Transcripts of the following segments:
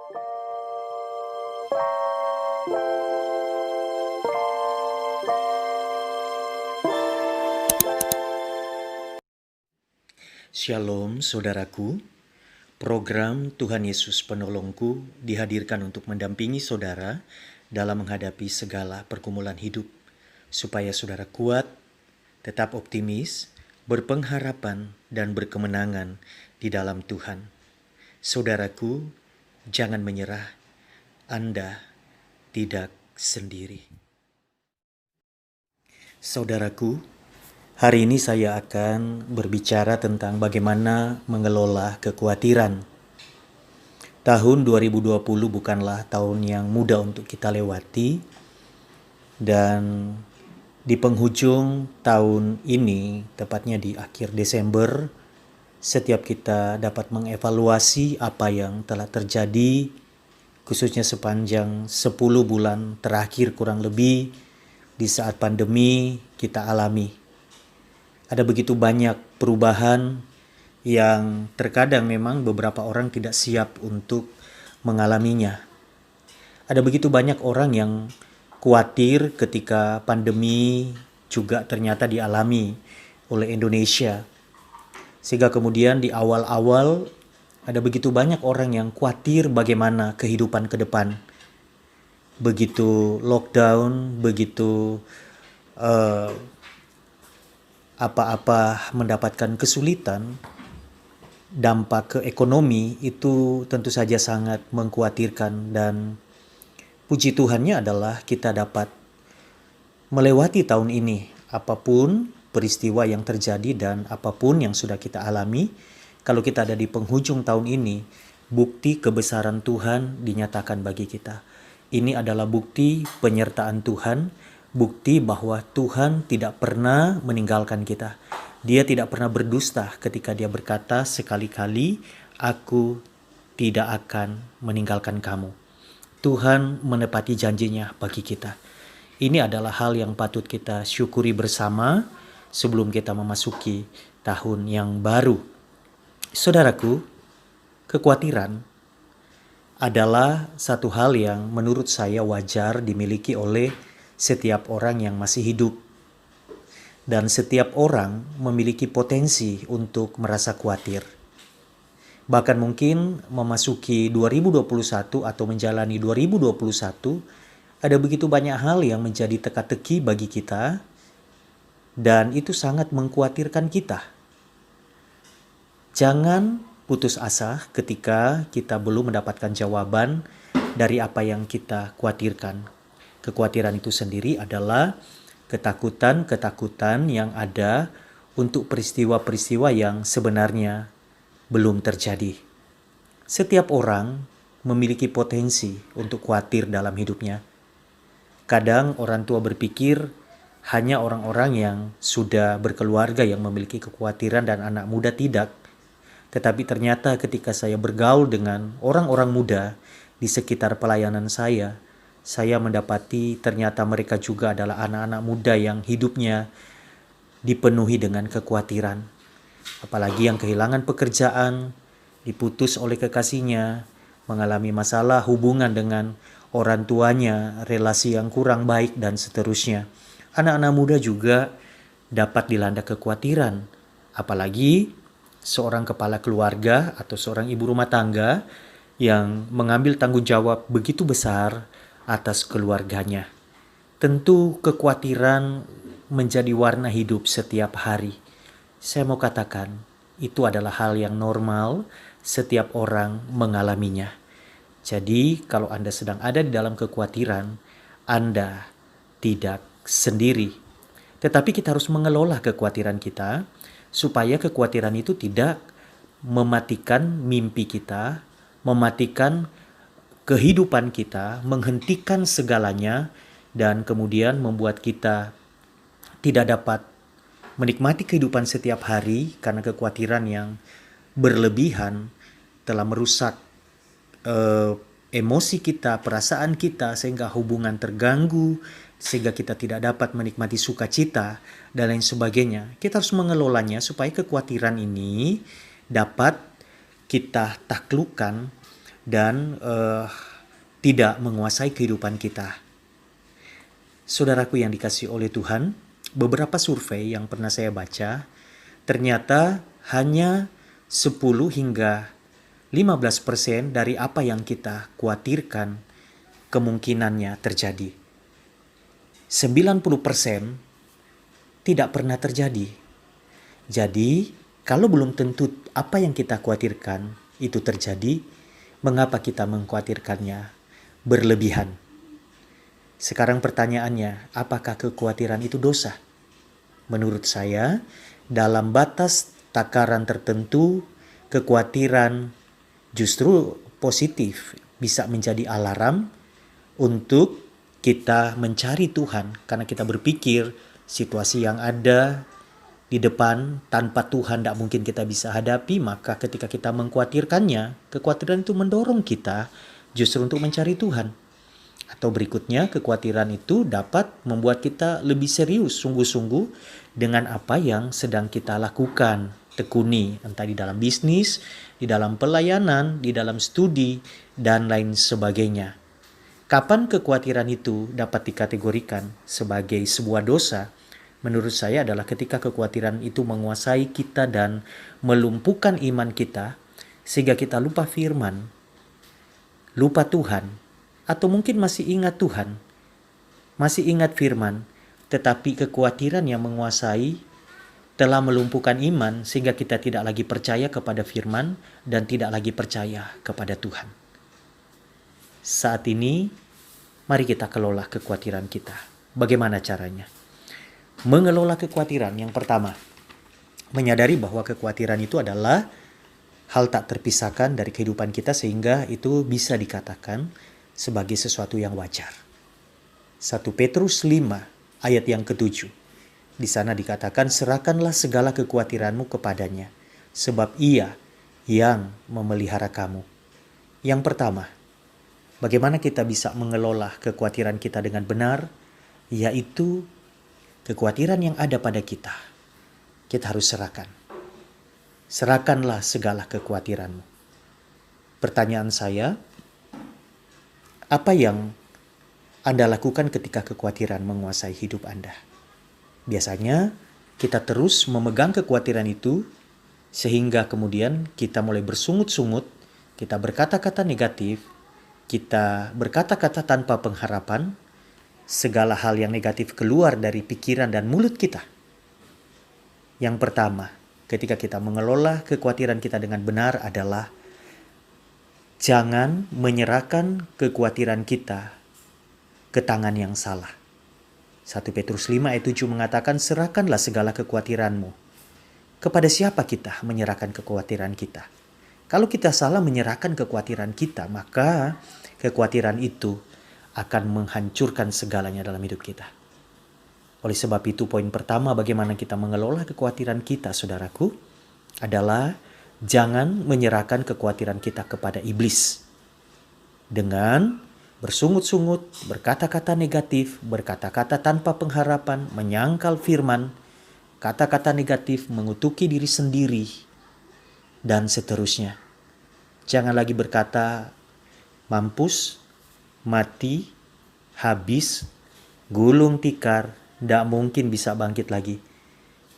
Shalom saudaraku, program Tuhan Yesus Penolongku dihadirkan untuk mendampingi saudara dalam menghadapi segala pergumulan hidup, supaya saudara kuat, tetap optimis, berpengharapan, dan berkemenangan di dalam Tuhan. Saudaraku, jangan menyerah, Anda tidak sendiri. Saudaraku, hari ini saya akan berbicara tentang bagaimana mengelola kekhawatiran. Tahun 2020 bukanlah tahun yang mudah untuk kita lewati, dan di penghujung tahun ini, tepatnya di akhir Desember, setiap kita dapat mengevaluasi apa yang telah terjadi, khususnya sepanjang 10 bulan terakhir kurang lebih di saat pandemi kita alami. Ada begitu banyak perubahan yang terkadang memang beberapa orang tidak siap untuk mengalaminya. Ada begitu banyak orang yang khawatir ketika pandemi juga ternyata dialami oleh Indonesia. Sehingga kemudian di awal-awal ada begitu banyak orang yang khawatir bagaimana kehidupan ke depan. Begitu lockdown, begitu apa-apa mendapatkan kesulitan, dampak ke ekonomi itu tentu saja sangat mengkhawatirkan, dan puji Tuhannya adalah kita dapat melewati tahun ini. Apapun peristiwa yang terjadi dan apapun yang sudah kita alami, kalau kita ada di penghujung tahun ini, bukti kebesaran Tuhan dinyatakan bagi kita. Ini adalah bukti penyertaan Tuhan, bukti bahwa Tuhan tidak pernah meninggalkan kita. Dia tidak pernah berdusta ketika dia berkata sekali-kali, "Aku tidak akan meninggalkan kamu." Tuhan menepati janjinya bagi kita. Ini adalah hal yang patut kita syukuri bersama sebelum kita memasuki tahun yang baru. Saudaraku, kekhawatiran adalah satu hal yang menurut saya wajar dimiliki oleh setiap orang yang masih hidup. Dan setiap orang memiliki potensi untuk merasa khawatir. Bahkan mungkin memasuki 2021 atau menjalani 2021, ada begitu banyak hal yang menjadi teka-teki bagi kita, dan itu sangat mengkhawatirkan kita. Jangan putus asa ketika kita belum mendapatkan jawaban dari apa yang kita khawatirkan. Kekhawatiran itu sendiri adalah ketakutan-ketakutan yang ada untuk peristiwa-peristiwa yang sebenarnya belum terjadi. Setiap orang memiliki potensi untuk khawatir dalam hidupnya. Kadang orang tua berpikir hanya orang-orang yang sudah berkeluarga yang memiliki kekhawatiran dan anak muda tidak. Tetapi ternyata ketika saya bergaul dengan orang-orang muda di sekitar pelayanan saya mendapati ternyata mereka juga adalah anak-anak muda yang hidupnya dipenuhi dengan kekhawatiran. Apalagi yang kehilangan pekerjaan, diputus oleh kekasihnya, mengalami masalah hubungan dengan orang tuanya, relasi yang kurang baik, dan seterusnya. Anak-anak muda juga dapat dilanda kekhawatiran. Apalagi seorang kepala keluarga atau seorang ibu rumah tangga yang mengambil tanggung jawab begitu besar atas keluarganya. Tentu kekhawatiran menjadi warna hidup setiap hari. Saya mau katakan, itu adalah hal yang normal, setiap orang mengalaminya. Jadi kalau Anda sedang ada di dalam kekhawatiran, Anda tidak sendiri. Tetapi kita harus mengelola kekhawatiran kita, supaya kekhawatiran itu tidak mematikan mimpi kita, mematikan kehidupan kita, menghentikan segalanya, dan kemudian membuat kita tidak dapat menikmati kehidupan setiap hari karena kekhawatiran yang berlebihan telah merusak emosi kita, perasaan kita, sehingga hubungan terganggu, sehingga kita tidak dapat menikmati sukacita, dan lain sebagainya. Kita harus mengelolanya supaya kekhawatiran ini dapat kita taklukkan dan tidak menguasai kehidupan kita. Saudaraku yang dikasihi oleh Tuhan, beberapa survei yang pernah saya baca, ternyata hanya 10 hingga 15% dari apa yang kita khawatirkan kemungkinannya terjadi. 90% tidak pernah terjadi. Jadi, kalau belum tentu apa yang kita khawatirkan itu terjadi, mengapa kita mengkhawatirkannya berlebihan? Sekarang pertanyaannya, apakah kekhawatiran itu dosa? Menurut saya, dalam batas takaran tertentu, kekhawatiran justru positif, bisa menjadi alarm untuk kita mencari Tuhan, karena kita berpikir situasi yang ada di depan tanpa Tuhan tidak mungkin kita bisa hadapi, maka ketika kita mengkhawatirkannya, kekhawatiran itu mendorong kita justru untuk mencari Tuhan. Atau berikutnya, kekhawatiran itu dapat membuat kita lebih serius, sungguh-sungguh dengan apa yang sedang kita lakukan, tekuni, entah di dalam bisnis, di dalam pelayanan, di dalam studi, dan lain sebagainya. Kapan kekhawatiran itu dapat dikategorikan sebagai sebuah dosa? Menurut saya adalah ketika kekhawatiran itu menguasai kita dan melumpuhkan iman kita, sehingga kita lupa firman, lupa Tuhan, atau mungkin masih ingat Tuhan, masih ingat firman, tetapi kekhawatiran yang menguasai telah melumpuhkan iman sehingga kita tidak lagi percaya kepada firman dan tidak lagi percaya kepada Tuhan. Saat ini, mari kita kelola kekhawatiran kita. Bagaimana caranya? Mengelola kekhawatiran yang pertama, menyadari bahwa kekhawatiran itu adalah hal tak terpisahkan dari kehidupan kita sehingga itu bisa dikatakan sebagai sesuatu yang wajar. 1 Petrus 5 ayat yang ke-7. Di sana dikatakan, serahkanlah segala kekhawatiranmu kepadanya, sebab Ia yang memelihara kamu. Yang pertama, bagaimana kita bisa mengelola kekhawatiran kita dengan benar, yaitu kekhawatiran yang ada pada kita. Kita harus serahkan. Serahkanlah segala kekhawatiranmu. Pertanyaan saya, apa yang Anda lakukan ketika kekhawatiran menguasai hidup Anda? Biasanya kita terus memegang kekhawatiran itu sehingga kemudian kita mulai bersungut-sungut, kita berkata-kata negatif, kita berkata-kata tanpa pengharapan, segala hal yang negatif keluar dari pikiran dan mulut kita. Yang pertama, ketika kita mengelola kekhawatiran kita dengan benar adalah jangan menyerahkan kekhawatiran kita ke tangan yang salah. 1 Petrus 5 ayat 7 mengatakan, serahkanlah segala kekhawatiranmu. Kepada siapa kita menyerahkan kekhawatiran kita? Kalau kita salah menyerahkan kekhawatiran kita, maka kekhawatiran itu akan menghancurkan segalanya dalam hidup kita. Oleh sebab itu, poin pertama bagaimana kita mengelola kekhawatiran kita, saudaraku, adalah jangan menyerahkan kekhawatiran kita kepada iblis. Dengan bersungut-sungut, berkata-kata negatif, berkata-kata tanpa pengharapan, menyangkal firman, kata-kata negatif, mengutuki diri sendiri, dan seterusnya. Jangan lagi berkata, mampus, mati, habis, gulung tikar, tidak mungkin bisa bangkit lagi.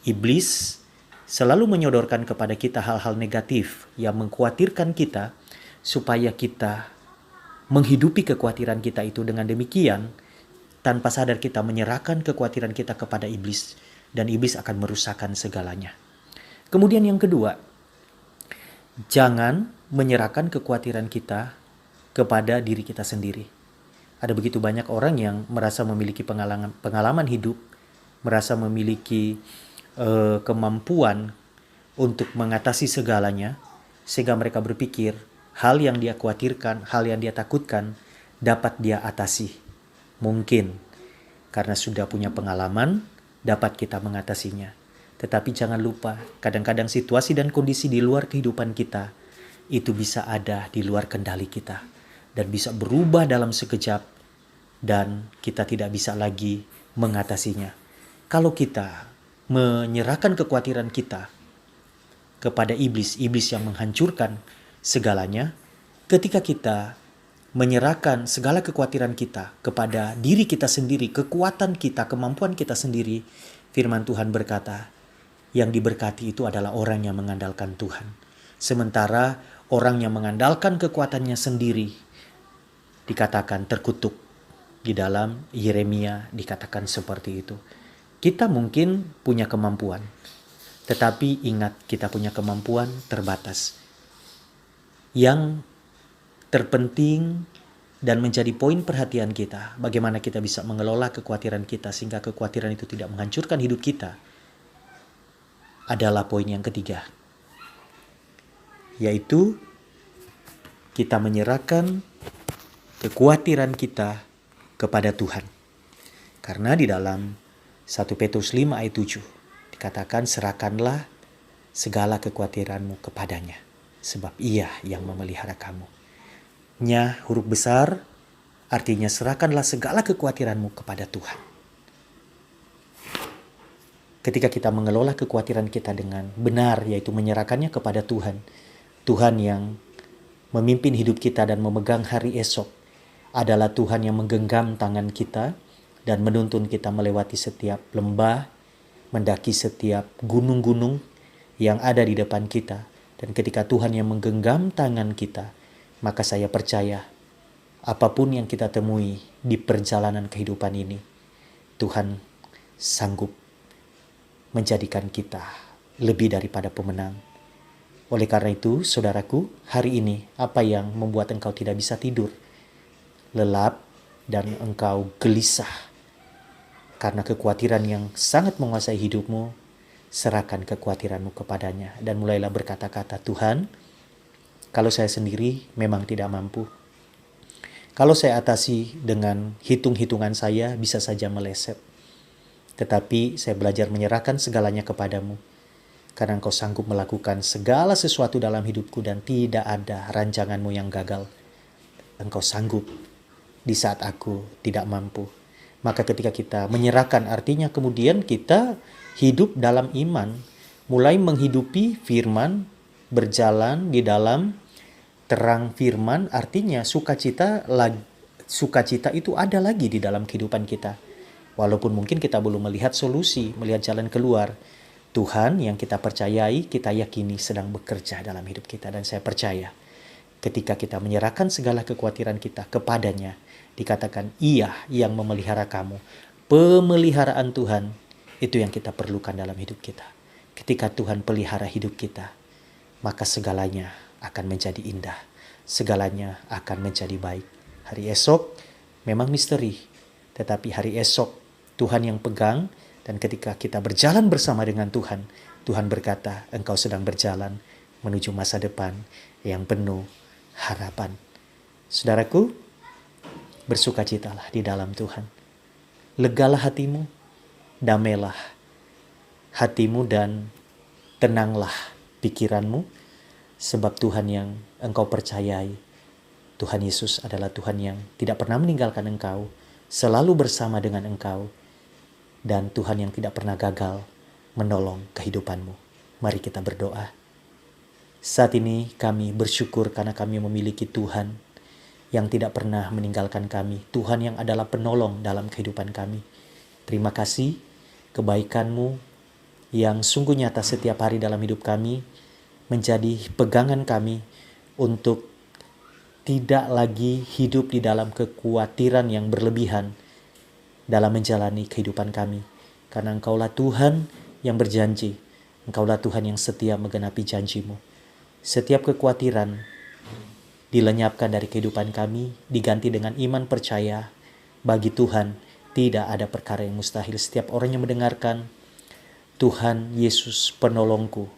Iblis selalu menyodorkan kepada kita hal-hal negatif yang mengkhawatirkan kita supaya kita menghidupi kekhawatiran kita itu. Dengan demikian, tanpa sadar kita menyerahkan kekhawatiran kita kepada iblis dan iblis akan merusakkan segalanya. Kemudian yang kedua, jangan menyerahkan kekhawatiran kita kepada diri kita sendiri. Ada begitu banyak orang yang merasa memiliki pengalaman hidup, merasa memiliki kemampuan untuk mengatasi segalanya, sehingga mereka berpikir hal yang dia khawatirkan, hal yang dia takutkan dapat dia atasi. Mungkin karena sudah punya pengalaman, dapat kita mengatasinya. Tetapi jangan lupa, kadang-kadang situasi dan kondisi di luar kehidupan kita itu bisa ada di luar kendali kita dan bisa berubah dalam sekejap dan kita tidak bisa lagi mengatasinya. Kalau kita menyerahkan kekhawatiran kita kepada iblis yang menghancurkan segalanya, Ketika kita menyerahkan segala kekhawatiran kita kepada diri kita sendiri, kekuatan kita, kemampuan kita sendiri, firman Tuhan berkata, yang diberkati itu adalah orang yang mengandalkan Tuhan. Sementara orang yang mengandalkan kekuatannya sendiri dikatakan terkutuk. Di dalam Yeremia dikatakan seperti itu. Kita mungkin punya kemampuan, tetapi ingat kita punya kemampuan terbatas. Yang terpenting dan menjadi poin perhatian kita, bagaimana kita bisa mengelola kekhawatiran kita sehingga kekhawatiran itu tidak menghancurkan hidup kita, adalah poin yang ketiga, yaitu kita menyerahkan kekhawatiran kita kepada Tuhan. Karena di dalam 1 Petrus 5 ayat 7 dikatakan, serahkanlah segala kekhawatiranmu kepadanya, sebab Ia yang memelihara kamu. Nya huruf besar artinya serahkanlah segala kekhawatiranmu kepada Tuhan. Ketika kita mengelola kekhawatiran kita dengan benar, yaitu menyerahkannya kepada Tuhan, Tuhan yang memimpin hidup kita dan memegang hari esok adalah Tuhan yang menggenggam tangan kita dan menuntun kita melewati setiap lembah, mendaki setiap gunung-gunung yang ada di depan kita. Dan ketika Tuhan yang menggenggam tangan kita, maka saya percaya apapun yang kita temui di perjalanan kehidupan ini, Tuhan sanggup menjadikan kita lebih daripada pemenang. Oleh karena itu, saudaraku, hari ini apa yang membuat engkau tidak bisa tidur, lelap, dan engkau gelisah karena kekhawatiran yang sangat menguasai hidupmu, serahkan kekhawatiranmu kepadanya dan mulailah berkata-kata, Tuhan, kalau saya sendiri memang tidak mampu. Kalau saya atasi dengan hitung-hitungan saya bisa saja meleset. Tetapi saya belajar menyerahkan segalanya kepadamu. Karena engkau sanggup melakukan segala sesuatu dalam hidupku dan tidak ada rancanganmu yang gagal. Engkau sanggup di saat aku tidak mampu. Maka ketika kita menyerahkan artinya kemudian kita hidup dalam iman. Mulai menghidupi firman, berjalan di dalam terang firman, artinya sukacita itu ada lagi di dalam kehidupan kita. Walaupun mungkin kita belum melihat solusi, melihat jalan keluar, Tuhan yang kita percayai, kita yakini sedang bekerja dalam hidup kita. Dan saya percaya ketika kita menyerahkan segala kekhawatiran kita kepadanya, dikatakan Ia yang memelihara kamu. Pemeliharaan Tuhan itu yang kita perlukan dalam hidup kita. Ketika Tuhan pelihara hidup kita, maka segalanya akan menjadi indah. Segalanya akan menjadi baik. Hari esok memang misteri, tetapi hari esok Tuhan yang pegang, dan ketika kita berjalan bersama dengan Tuhan, Tuhan berkata, engkau sedang berjalan menuju masa depan yang penuh harapan. Saudaraku, bersukacitalah di dalam Tuhan. Legalah hatimu, damailah hatimu dan tenanglah pikiranmu, sebab Tuhan yang engkau percayai, Tuhan Yesus adalah Tuhan yang tidak pernah meninggalkan engkau, selalu bersama dengan engkau, dan Tuhan yang tidak pernah gagal menolong kehidupanmu. Mari kita berdoa. Saat ini kami bersyukur karena kami memiliki Tuhan yang tidak pernah meninggalkan kami, Tuhan yang adalah penolong dalam kehidupan kami. Terima kasih kebaikan-Mu yang sungguh nyata setiap hari dalam hidup kami, menjadi pegangan kami untuk tidak lagi hidup di dalam kekhawatiran yang berlebihan dalam menjalani kehidupan kami. Karena Engkaulah Tuhan yang berjanji, Engkaulah Tuhan yang setia menggenapi janji-Mu. Setiap kekhawatiran dilenyapkan dari kehidupan kami, diganti dengan iman percaya. Bagi Tuhan tidak ada perkara yang mustahil. Setiap orang yang mendengarkan, Tuhan Yesus penolongku,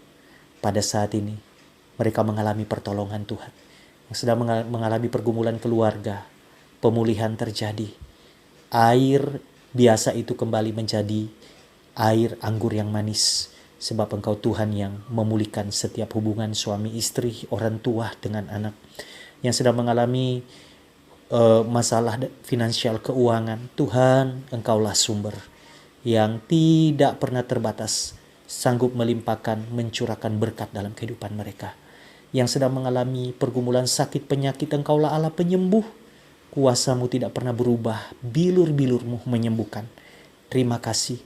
pada saat ini mereka mengalami pertolongan Tuhan. Yang sedang mengalami pergumulan keluarga, pemulihan terjadi. Air biasa itu kembali menjadi air anggur yang manis. Sebab Engkau Tuhan yang memulihkan setiap hubungan suami istri, orang tua dengan anak. Yang sedang mengalami masalah finansial keuangan, Tuhan Engkaulah sumber yang tidak pernah terbatas, sanggup melimpahkan, mencurahkan berkat dalam kehidupan mereka. Yang sedang mengalami pergumulan sakit penyakit, Engkaulah Allah penyembuh. Kuasa-Mu tidak pernah berubah, bilur-bilur-Mu menyembuhkan. Terima kasih.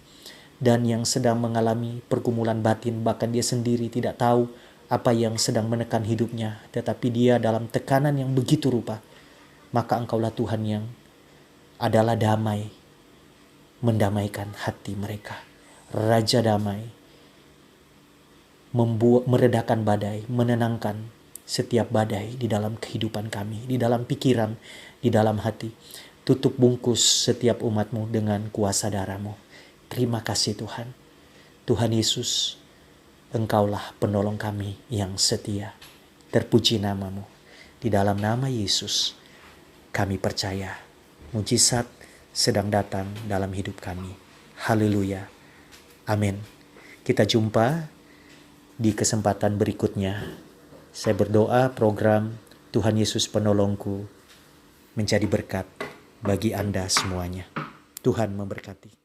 Dan yang sedang mengalami pergumulan batin, bahkan dia sendiri tidak tahu apa yang sedang menekan hidupnya, tetapi dia dalam tekanan yang begitu rupa, maka Engkaulah Tuhan yang adalah damai, mendamaikan hati mereka. Raja damai, meredakan badai, menenangkan setiap badai di dalam kehidupan kami, di dalam pikiran, di dalam hati. Tutup bungkus setiap umat-Mu dengan kuasa darah-Mu. Terima kasih Tuhan. Tuhan Yesus, Engkaulah penolong kami yang setia. Terpuji nama-Mu. Di dalam nama Yesus, kami percaya mujizat sedang datang dalam hidup kami. Haleluya. Amin. Kita jumpa di kesempatan berikutnya. Saya berdoa program Tuhan Yesus Penolongku menjadi berkat bagi Anda semuanya. Tuhan memberkati.